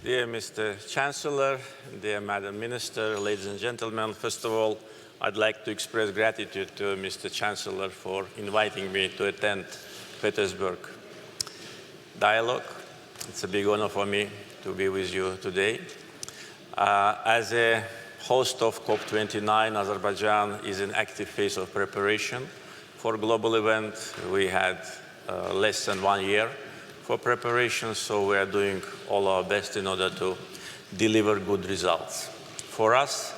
Dear Mr. Chancellor, dear Madam Minister, ladies and gentlemen, first of all, I'd like to express gratitude to Mr. Chancellor for inviting me to attend Petersberg Dialogue. It's a big honor for me to be with you today. As a host of COP29, Azerbaijan is in active phase of preparation for a global event. We had less than 1 year for preparation, so we are doing all our best in order to deliver good results. For us,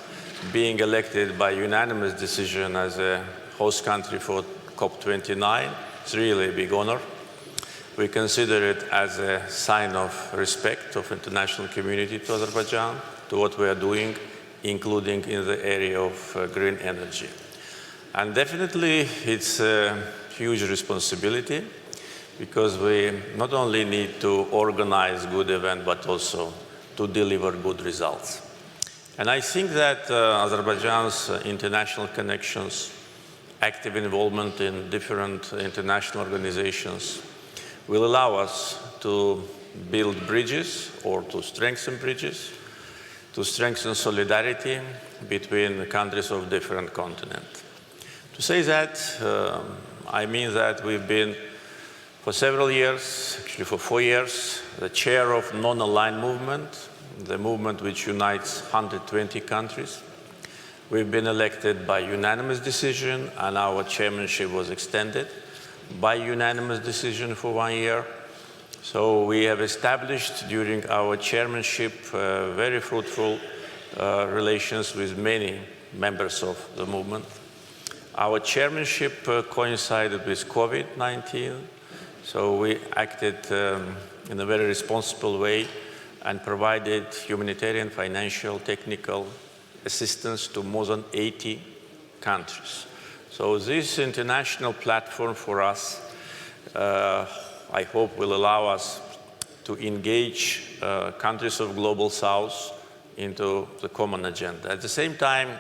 being elected by unanimous decision as a host country for COP29, it's really a big honor. We consider it as a sign of respect of international community to Azerbaijan, to what we are doing, including in the area of green energy. And definitely it's a huge responsibility, because we not only need to organize good event, but also to deliver good results. And I think that Azerbaijan's international connections, active involvement in different international organizations will allow us to build bridges or to strengthen bridges, to strengthen solidarity between the countries of different continents. To say that, I mean that we've been for several years, actually for 4 years, the chair of non-aligned movement, the movement which unites 120 countries. We've been elected by unanimous decision, and our chairmanship was extended by unanimous decision for 1 year. So we have established during our chairmanship very fruitful relations with many members of the movement. Our chairmanship coincided with COVID-19. So we acted in a very responsible way and provided humanitarian, financial, technical assistance to more than 80 countries. So this international platform for us, I hope, will allow us to engage countries of Global South into the common agenda. At the same time,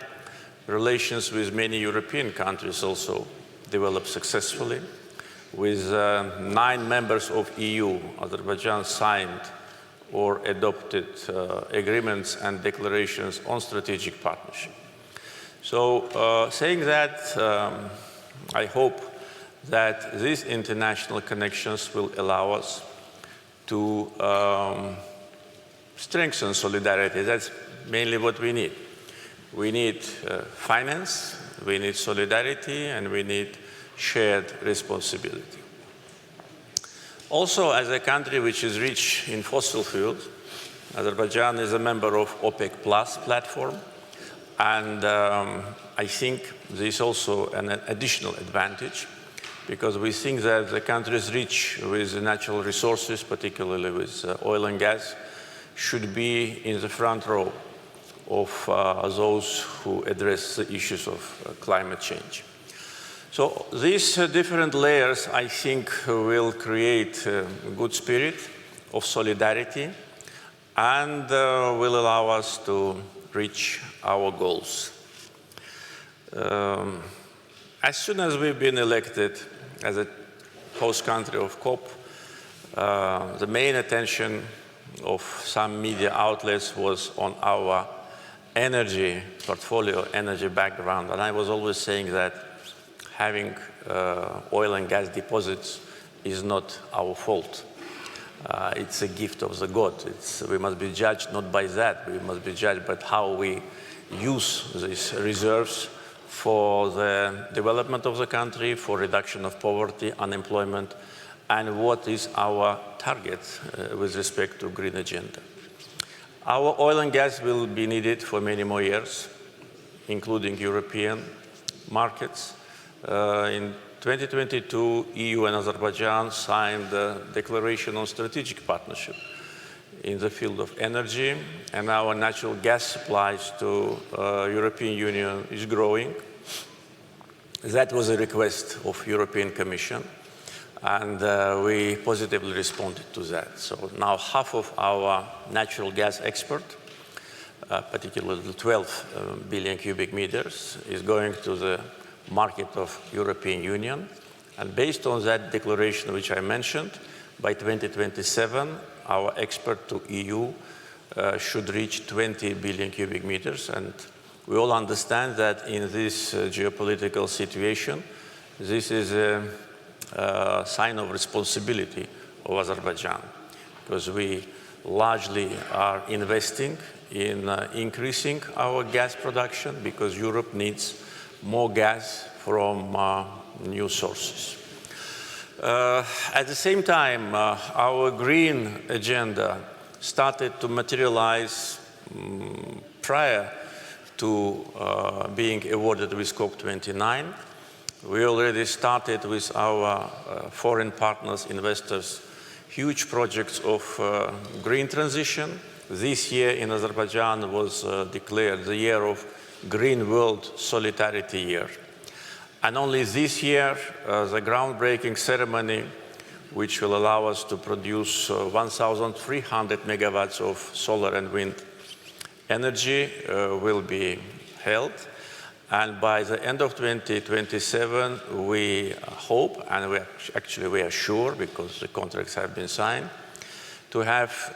relations with many European countries also developed successfully. With 9 members of EU, Azerbaijan signed or adopted agreements and declarations on strategic partnership. So saying that, I hope that these international connections will allow us to strengthen solidarity. That's mainly what we need. We need finance, we need solidarity, and we need shared responsibility. Also, as a country which is rich in fossil fuels, Azerbaijan is a member of OPEC Plus platform, and I think there is also an additional advantage, because we think that the countries rich with natural resources, particularly with oil and gas, should be in the front row of those who address the issues of climate change. So these different layers, I think, will create a good spirit of solidarity and will allow us to reach our goals. As soon as we've been elected as a host country of COP, the main attention of some media outlets was on our energy portfolio, energy background. And I was always saying that having oil and gas deposits is not our fault. It's a gift of the God. We must be judged not by that. We must be judged by how we use these reserves for the development of the country, for reduction of poverty, unemployment, and what is our target with respect to green agenda. Our oil and gas will be needed for many more years, including European markets. In 2022, EU and Azerbaijan signed a declaration on strategic partnership in the field of energy, and our natural gas supplies to European Union is growing. That was a request of European Commission, and we positively responded to that. So now half of our natural gas export, particularly the 12 billion cubic meters, is going to the market of European Union. And based on that declaration which I mentioned, by 2027, our export to EU should reach 20 billion cubic meters. And we all understand that in this geopolitical situation, this is a sign of responsibility of Azerbaijan, because we largely are investing in increasing our gas production, because Europe needs more gas from new sources. At the same time, our green agenda started to materialize prior to being awarded with COP29. We already started with our foreign partners, investors, huge projects of green transition. This year in Azerbaijan was declared the year of Green World Solidarity Year. And only this year, the groundbreaking ceremony, which will allow us to produce 1,300 megawatts of solar and wind energy, will be held. And by the end of 2027, we hope, and we are sure, because the contracts have been signed, to have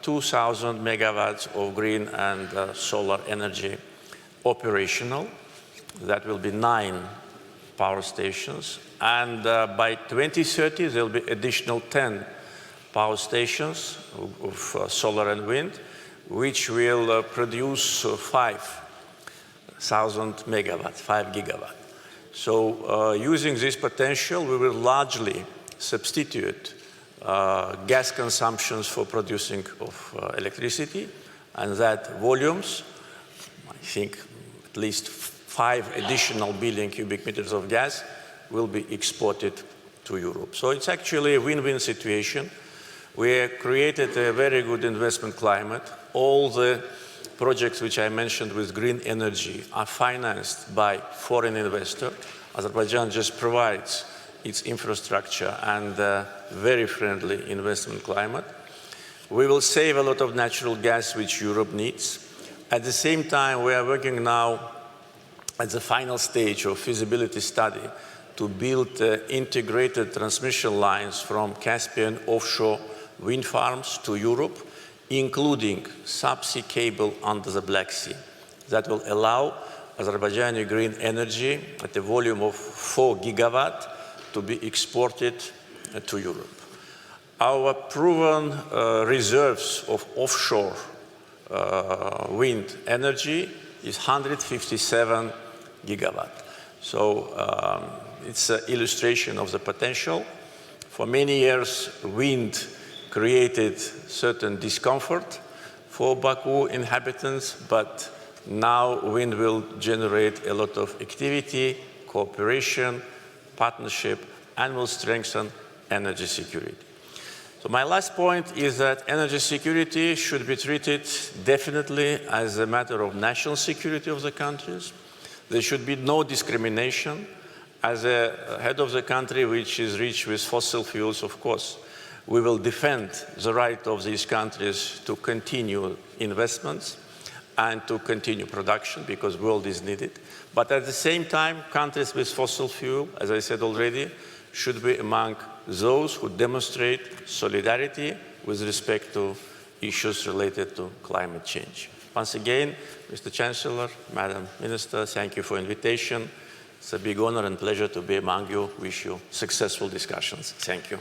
2,000 megawatts of green and solar energy operational. That will be 9 power stations. And by 2030, there will be additional 10 power stations of solar and wind, which will produce 5,000 megawatts, 5 gigawatts. So using this potential, we will largely substitute gas consumptions for producing of electricity, and that volumes, I think at least 5 additional billion cubic meters of gas will be exported to Europe. So it's actually a win-win situation. We have created a very good investment climate. All the projects which I mentioned with green energy are financed by foreign investors. Azerbaijan just provides its infrastructure and a very friendly investment climate. We will save a lot of natural gas which Europe needs. At the same time, we are working now at the final stage of feasibility study to build integrated transmission lines from Caspian offshore wind farms to Europe, including subsea cable under the Black Sea. That will allow Azerbaijani green energy at a volume of 4 gigawatts to be exported to Europe. Our proven reserves of offshore wind energy is 157 gigawatts. So it's an illustration of the potential. For many years, wind created certain discomfort for Baku inhabitants, but now wind will generate a lot of activity, cooperation, partnership, and will strengthen energy security. So my last point is that energy security should be treated definitely as a matter of national security of the countries. There should be no discrimination. As a head of the country which is rich with fossil fuels, of course, we will defend the right of these countries to continue investments and to continue production, because the world is needed. But at the same time, countries with fossil fuel, as I said already, should be among those who demonstrate solidarity with respect to issues related to climate change. Once again, Mr. Chancellor, Madam Minister, thank you for the invitation. It's a big honor and pleasure to be among you. Wish you successful discussions. Thank you.